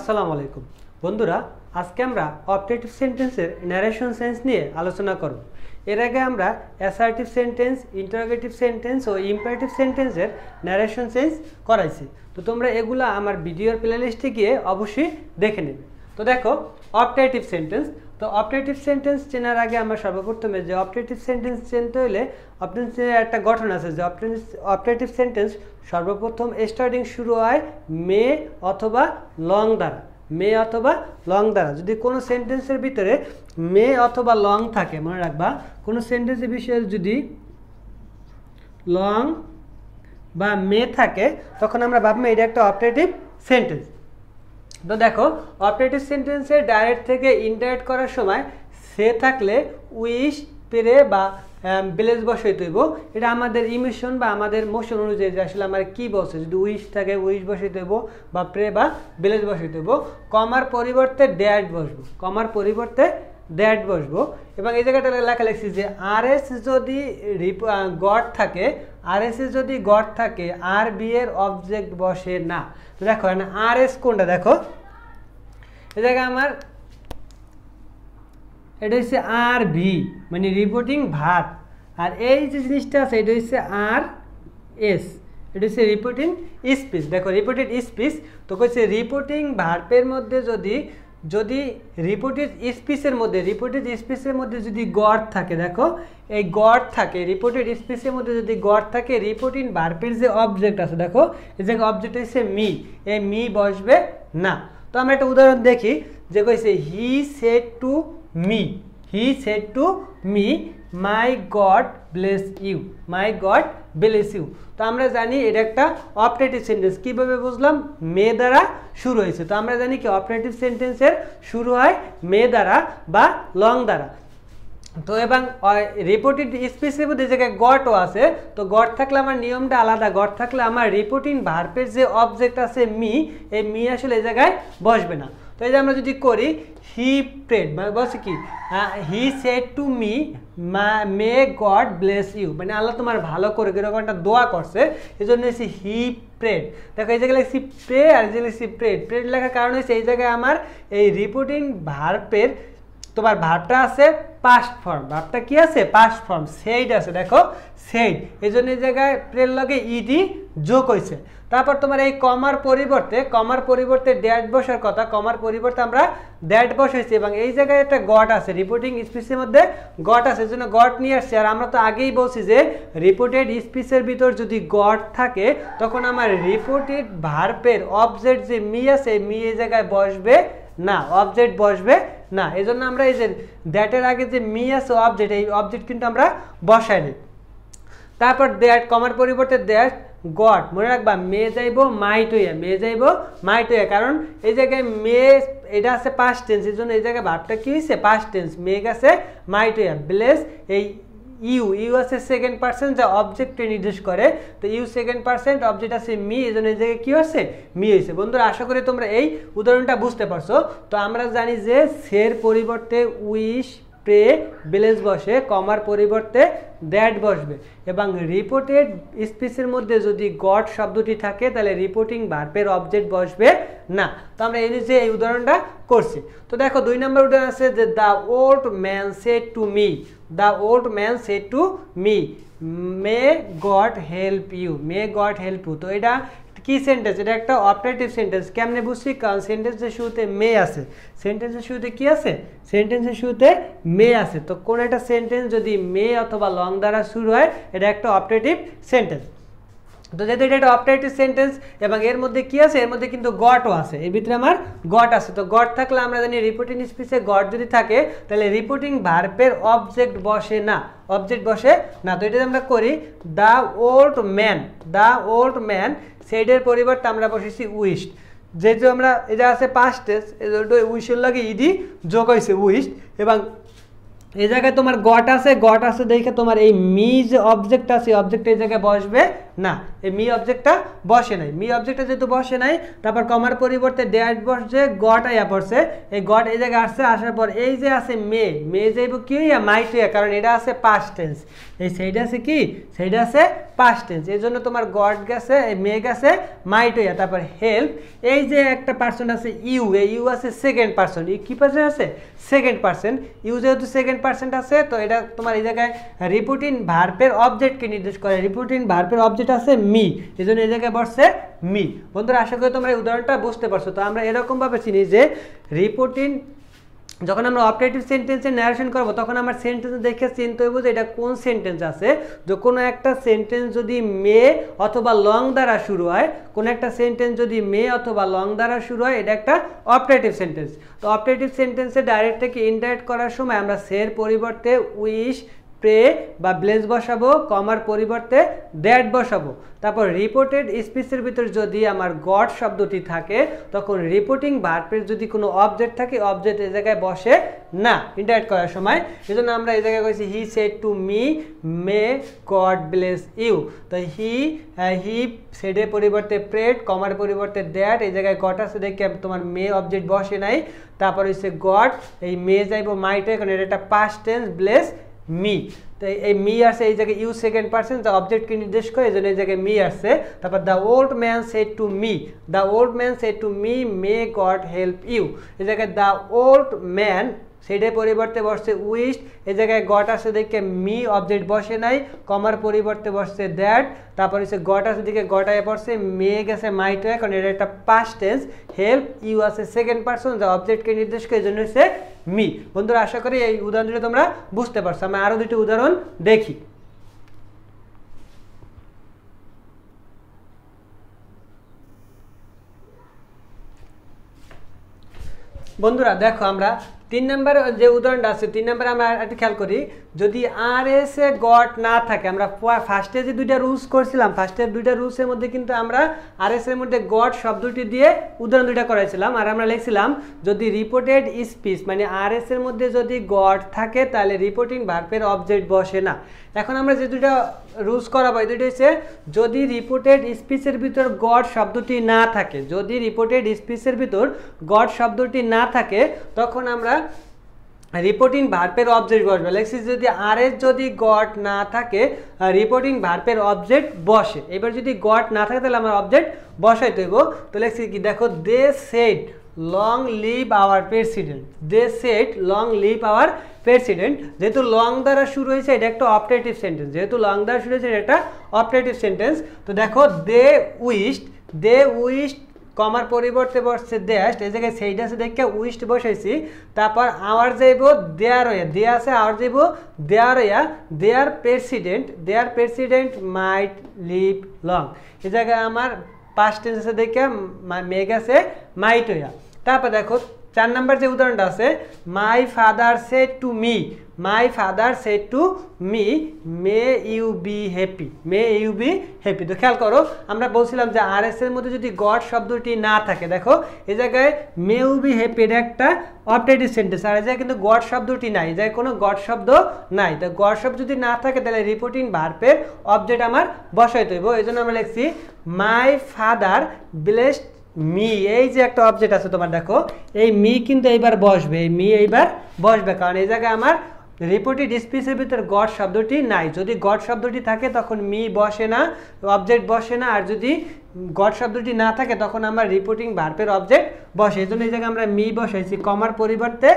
আসসালামু আলাইকুম বন্ধুরা, আজকে আমরা অপটেটিভ সেন্টেন্সের ন্যারেশন সেন্স নিয়ে আলোচনা করব। এর আগে আমরা অ্যাসার্টিভ সেন্টেন্স, ইন্টারোগেটিভ সেন্টেন্স ও ইম্পারেটিভ সেন্টেন্সের ন্যারেশন সেন্স করাইছি। তো তোমরা এগুলা আমার ভিডিওর প্লেলিস্টে গিয়ে অবশ্যই দেখে নেবে। তো দেখো অপটেটিভ সেন্টেন্স। তো অপটেটিভ সেন্টেন্স চেনার আগে আমরা সর্বপ্রথমে যে অপটেটিভ সেন্টেন্স চিনতে হলে অপটেন্সের একটা গঠন আছে যে অপটেটিভ সেন্টেন্স সর্বপ্রথম স্টার্টিং শুরু হয় মে অথবা লং দ্বারা। মে অথবা লং দ্বারা যদি কোনো সেন্টেন্সের ভিতরে মে অথবা লং থাকে, মনে রাখবা কোনো সেন্টেন্সের বিষয়ে যদি লং বা মে থাকে তখন আমরা ভাববো এটা একটা অপটেটিভ সেন্টেন্স। তো দেখো অপটেটিভ সেন্টেন্সে ডাইরেক্ট থেকে ইনডাইরেক্ট করার সময় সে থাকলে উইশ, প্রে বা বেলেজ বসাইতে হইব। এটা আমাদের ইমোশন বা আমাদের মোশন অনুযায়ী যে আসলে আমার কী বলছে, যদি উইশ থাকে উইশ বসাইতে হইব বা প্রে বা বেলেজ বসাইতে হইব। কমার পরিবর্তে ড্যাট বসবো, কমার পরিবর্তে দ্যাট বসবো। এবং এই জায়গাটা লেখা লিখছি যে আর এস যদি গড থাকে, আর এস যদি গড থাকে আর বি এর অবজেক্ট বসে না। তো দেখো আর এস কোনটা, দেখো এই জায়গায় আমার এটা হচ্ছে আর ভি মানে রিপোর্টিং ভার্ব, আর এই যে জিনিসটা আছে এটা হচ্ছে আর এস, এটা হচ্ছে রিপোর্টিং স্পিচ। দেখো রিপোর্টেড স্পিচ তো কইছে রিপোর্টিং ভার্বের মধ্যে যদি রিপোর্টেড স্পিচের মধ্যে যদি গড থাকে, দেখো এই গড থাকে রিপোর্টেড স্পিচের মধ্যে যদি গড থাকে, রিপোর্টিং ভার্বের যে অবজেক্ট আছে দেখো এই যে অবজেক্ট হচ্ছে মি, এই মি বসবে না। তো আমরা একটা উদাহরণ দেখি যে কইছে he said to me, he said to me my God bless you, my God bless you. তো আমরা জানি এটা একটা অপটেটিভ সেন্টেন্স। কীভাবে বুঝলাম? মে দ্বারা শুরু হয়েছে। তো আমরা জানি কি অপটেটিভ সেন্টেন্সের শুরু হয় মে দ্বারা বা লং দ্বারা। তো এবং রিপোর্টেড স্পিচের মধ্যে জায়গায় গডও আছে। তো গড থাকলে আমার নিয়মটা আলাদা, গড থাকলে আমার রিপোর্টিং ভার্বের যে অবজেক্ট আছে মি, এই মি আসলে এই জায়গায় বসবে না। তো এই যে আমরা যদি করি হি প্রেড মানে বলছে কি he said to me may God bless you, মানে আল্লাহ তোমার ভালো করে এরকম একটা দোয়া করছে, এই জন্য হচ্ছে হি প্রেড। দেখো এই জায়গায় লিখছি প্রে আর এই জায়গায় লিখছি প্রেড। প্রেড লেখার কারণ হচ্ছে এই জায়গায় আমার এই রিপোর্টিং ভার্বের তোমার ভার্বটা আছে পাস্ট ফর্ম, ভার্বটা কি আছে পাস্ট ফর্ম, সেইড আছে, দেখো সেইড, এই জন্য এই জায়গায় প্রের লগে ইডি যোগ হয়েছে। তারপর তোমার এই কমার পরিবর্তে ড্যাট বসার কথা, কমার পরিবর্তে আমরা ড্যাট বসাইছি এবং এই জায়গায় একটা গড আছে, রিপোর্টিং স্পিচের মধ্যে গড আছে, এই জন্য গড নিয়ে আসছে। আর আমরা তো আগেই বলছি যে রিপোর্টেড স্পিচের ভিতর যদি গড থাকে তখন আমার রিপোর্টেড ভার্বের অবজেক্ট যে মি আছে মি এই জায়গায় বসবে না, অবজেক্ট বসবে না। এই জন্য আমরা এই যে দ্যাটের আগে যে মি আছে অবজেক্ট, এই অবজেক্ট কিন্তু আমরা বসাই নিই। তারপর দ্যাট কমার পরিবর্তে দ্যাট গড, মনে রাখবা মে যাইব মাইট হইয়া, মে যাইব মাইট হইয়া, কারণ এই জায়গায় মে এটা আছে পাস্ট টেন্স, এই জন্য এই জায়গায় ভার্বটা কি হয়েছে পাস্ট টেন্স, মে গেছে মাইট হইয়া। ব্লেস এই ইউ আছে সেকেন্ড পার্সন যা অবজেক্টে নির্দেশ করে, তো ইউ সেকেন্ড পার্সন অবজেক্ট আছে মি, এই জন্য এই জায়গায় কি হচ্ছে মি হয়েছে। বন্ধুরা আশা করি তোমরা এই উদাহরণটা বুঝতে পারছো। তো আমরা জানি যে সের পরিবর্তে উইশ, প্রে, বেলেজ বসে, কমার পরিবর্তে দ্যাট বসবে এবং রিপোর্টেড স্পিচের মধ্যে যদি গড শব্দটি থাকে তাহলে রিপোর্টিং ভার্বের অবজেক্ট বসবে না। তো আমরা এই যে এই উদাহরণটা করছি। তো দেখো 2 নম্বর উদাহরণ আছে যে the old man said to me, the old man said to me may God help you, may God help you. তো এটা কি সেন্টেন্স? এটা একটা অপটেটিভ সেন্টেন্স। কেমনে বুঝছি? কারণ সেন্টেন্সের শুরুতে মে আছে, সেন্টেন্সের শুরুতে কি আছে? সেন্টেন্সের শুরুতে মে আছে। তো কোন একটা সেন্টেন্স যদি মে অথবা লং দ্বারা শুরু হয় এটা একটা অপটেটিভ সেন্টেন্স। তো যেহেতু এটা একটা অপটেটিভ সেন্টেন্স এবং এর মধ্যে কি আছে, এর মধ্যে কিন্তু গডও আছে, এর ভিতরে আমার গড আছে। তো গড থাকলে আমরা জানি রিপোর্টিং স্পিচে গড যদি থাকে তাহলে রিপোর্টিং ভার্বের অবজেক্ট বসে না, অবজেক্ট বসে না। তো এটা আমরা করি the old man, the old man সেইডের পরিবর্তে আমরা বসেছি উইশ, যেহেতু আমরা এটা আছে পাস্ট টেন্স উইশের লাগে ইডি যোগ হয়েছে উইশ, এবং এই জায়গায় তোমার গট আছে দেখে তোমার এই মি যে অবজেক্ট আছে অবজেক্ট এই জায়গায় বসবে না, এই মি অবজেক্টটা বসে নাই। মি অবজেক্টটা যেহেতু বসে নাই, তারপর কমার পরিবর্তে ড্যাট বসছে, গট আইয়া পড়ছে। এই গট এই জায়গায় আসছে, আসার পর এই যে আছে মে, মে যাইব কি হইয়া মাইট হইয়া, কারণ এটা আছে পাস্ট টেন্স। এই সেইটা আছে কি, সেইটা আছে পাস্ট টেন্স, এই জন্য তোমার গট গেছে, এই মে গেছে মাইট হইয়া। তারপর হেল্প, এই যে একটা পার্সন আছে ইউ, এই ইউ আছে সেকেন্ড পার্সন। ইউ কি পার্সন আছে, সেকেন্ড পার্সন। ইউ যেহেতু সেকেন্ড পার্সন আছে, তো এটা তোমার এই জায়গায় রিপোর্টিং ভার্বের অবজেক্টকে নির্দেশ করে। রিপোর্টিং ভার্বের অবজেক্ট আছে মি, এই জন্য এই জায়গায় বসছে মি। বন্ধুরা আশা করি তোমরা এই উদাহরণটা বুঝতে পারছো। তো আমরা এরকমভাবে চিনি যে রিপোর্টিং, যখন আমরা অপারেটিভ সেন্টেন্সের ন্যারেশন করব তখন আমার সেন্টেন্স দেখে চিনতে হইব যে এটা কোন সেন্টেন্স আছে। যে কোনো একটা সেন্টেন্স যদি মে অথবা লং দ্বারা শুরু হয়, কোনো একটা সেন্টেন্স যদি মে অথবা লং দ্বারা শুরু হয়, এটা একটা অপারেটিভ সেন্টেন্স। তো অপারেটিভ সেন্টেন্সে ডাইরেক্ট থেকে ইনডাইরেক্ট করার সময় আমরা সের পরিবর্তে উইশ, প্রে বা ব্লেস বসাবো, কমার পরিবর্তে দ্যাট বসাবো। তারপর রিপোর্টেড স্পিচের ভিতর যদি আমার গড শব্দটি থাকে, তখন রিপোর্টিং ভার্বের যদি কোনো অবজেক্ট থাকে, অবজেক্ট এই জায়গায় বসে না ইন্টারেক্ট করার সময়। এই জন্য আমরা এই জায়গায় কইছি he said to me may God bless you. তো হি সেডের পরিবর্তে প্রেড, কমার পরিবর্তে দ্যাট, এই জায়গায় গড আছে দেখে তোমার মে অবজেক্ট বসে নাই। তারপর হচ্ছে গড, এই মে যাইব মাইটে, কারণ এটা একটা পাস্ট টেন্স, ব্লেস মি। তো এই মি আসে এই জায়গায় ইউ সেকেন্ড পার্সন, যা অবজেক্টকে নির্দেশ করে, এই জন্য এই জায়গায় মি আসছে। তারপর the old man said to me, the old man said to me may God help you. এই জায়গায় দ্য ওল্ড ম্যান সেটার পরিবর্তে বসছে উইশ, এই জায়গায় গট আসে দেখে মি অবজেক্ট বসে নাই, কমার পরিবর্তে বসছে দ্যাট। তারপর হচ্ছে গট আসে দিকে গট আয় পড়ছে, মে গেছে মাইট হয়ে, কারণ এটা একটা পাস্ট টেন্স। হেল্প ইউ আছে সেকেন্ড পার্সন, যা অবজেক্টকে নির্দেশ করে, এই জন্য হচ্ছে মি। বন্ধুরা আশা করি এই উদাহরণটা তোমরা বুঝতে পারছো। আমি আরো দুটি উদাহরণ দেখি। বন্ধুরা দেখো, আমরা 3 নম্বর যে উদাহরণটা আছে, 3 নম্বরে আমরা একটু খেয়াল করি। যদি আর এস এ গট না থাকে, আমরা ফার্স্টে যে দুইটা রুলস করছিলাম, ফার্স্টের দুইটা রুলসের মধ্যে কিন্তু আমরা আর এস এর মধ্যে গট শব্দটি দিয়ে উদাহরণ দুইটা করাইছিলাম। আর আমরা লিখছিলাম যদি রিপোর্টেড স্পিচ মানে আর এস এর মধ্যে যদি গট থাকে, তাহলে রিপোর্টিং ভার্বের অবজেক্ট বসে না। এখন আমরা যে দুইটা রুলস করাবো, এই দুইটা হচ্ছে যদি রিপোর্টেড স্পিচের ভিতর গড শব্দটি না থাকে, যদি রিপোর্টেড স্পিচের ভিতর গড শব্দটি না থাকে, তখন আমরা রিপোর্টিং ভার্বের অবজেক্ট বসবে। লেখছি যদি আর এস যদি গড না থাকে, রিপোর্টিং ভার্বের অবজেক্ট বসে। এবার যদি গড না থাকে, তাহলে আমার অবজেক্ট বসাইতে হইব। তো লেখছি কি, দেখো they said long live our president, they said long live our president. যেহেতু লং দ্বারা শুরু হয়েছে, এটা একটা অপারেটিভ সেন্টেন্স, যেহেতু লং দ্বারা শুরু হয়েছে, এটা একটা অপারেটিভ সেন্টেন্স। তো দেখো দে উইশড কমার পরিবর্তে বসছে দ্যাট, এই জায়গায় সেইটা আছে দেখে উইস্ট বসাইছি। তারপর আওয়ার যাইব দেয়ার হইয়া, দেয়া আছে আওয়ার যাইব দেয়ার হইয়া, দেয়ার প্রেসিডেন্ট মাইট লিভ লং। এই জায়গায় আমার পাস্ট টেন্স আছে দেখে মেঘ আছে মাইট হইয়া। তারপর দেখো 4 নম্বর যে উদাহরণটা আছে, my father said to me, my father said to me may you be happy, may you be happy. তো খেয়াল করো, আমরা বলছিলাম যে আর এস এর মধ্যে যদি গড শব্দটি না থাকে, দেখো এই জায়গায় মে ইউ বি হ্যাপি, এটা একটা অপারেটিভ সেন্টেন্স, আর এই জায়গায় কিন্তু গড শব্দটি নাই, এই জায়গায় কোনো গড শব্দ নাই। তো গড শব্দ যদি না থাকে, তাহলে রিপোর্টিং ভার্বের অবজেক্ট আমার বসাইতে হইব। এই জন্য আমরা লিখছি মাই ফাদার ব্লেসড মি, এই যে একটা অবজেক্ট আছে তোমার, দেখো এই মি কিন্তু এইবার বসবে, এই মি এইবার বসবে, কারণ এই জায়গায় আমার রিপোর্টেড স্পিচের ভিতরে গড শব্দটি নাই। যদি গড শব্দটি থাকে, তখন মি বসে না, অবজেক্ট বসে না। আর যদি গড শব্দটি না থাকে, তখন আমার রিপোর্টিং ভার্বের অবজেক্ট বসে। এই জন্য এই জায়গায় আমরা মি বসাইছি, কমার পরিবর্তে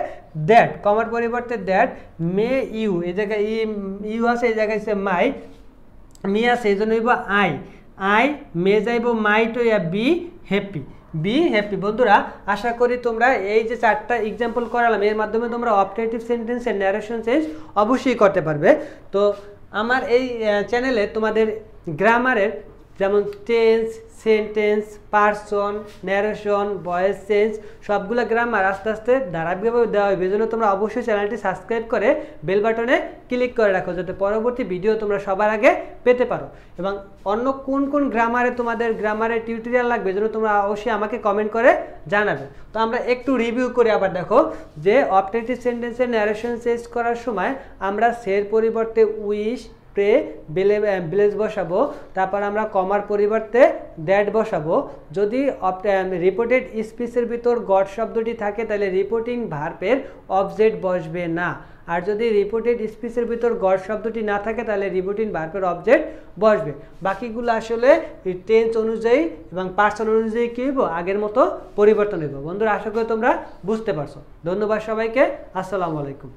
দ্যাট, কমার পরিবর্তে দ্যাট মে ইউ, এই জায়গায় ইউ আছে, এই জায়গায় হচ্ছে মাই, মি আছে, এই জন্য হইব আই মে যাইব মাইট হইয়া বি হ্যাপি, বি হ্যাপি। বন্ধুরা আশা করি তোমরা এই যে 4টা এক্সাম্পল করালাম, এর মাধ্যমে তোমরা অপারেটিভ সেন্টেন্সের ন্যারেশন চেঞ্জ অবশ্যই করতে পারবে। তো আমার এই চ্যানেলে তোমাদের গ্রামারের যেমন tense, sentence, person, narration, voice change সবগুলো গ্রামার আস্তে আস্তে ধারাবাহিকভাবে দেওয়া হবে। এই জন্য তোমরা অবশ্যই চ্যানেলটি সাবস্ক্রাইব করে বেল বাটনে ক্লিক করে রাখো, যাতে পরবর্তী ভিডিও তোমরা সবার আগে পেতে পারো। এবং অন্য কোন কোন গ্রামারে তোমাদের গ্রামারের টিউটোরিয়াল লাগবে, এই জন্য তোমরা অবশ্যই আমাকে কমেন্ট করে জানাবে। তো আমরা একটু রিভিউ করে আবার দেখো যে অপারেটিভ সেন্টেন্সের ন্যারেশন চেঞ্জ করার সময় আমরা সের পরিবর্তে উইশ, প্রে ব্লেস বসাবো, তারপর আমরা কমার পরিবর্তে দ্যাট বসাবো। যদি রিপোর্টেড স্পিচের ভিতর গড শব্দটি থাকে তাহলে রিপোর্টিং ভার্বের অবজেক্ট বসবে না, আর যদি রিপোর্টেড স্পিচের ভিতর গড শব্দটি না থাকে তাহলে রিপোর্টিং ভার্বের অবজেক্ট বসবে। বাকিগুলো আসলে টেন্স অনুযায়ী এবং পার্সন অনুযায়ী কী হইব, আগের মতো পরিবর্তন হইব। বন্ধুরা, আশা করি তোমরা বুঝতে পারছো। ধন্যবাদ সবাইকে। আসসালামু আলাইকুম।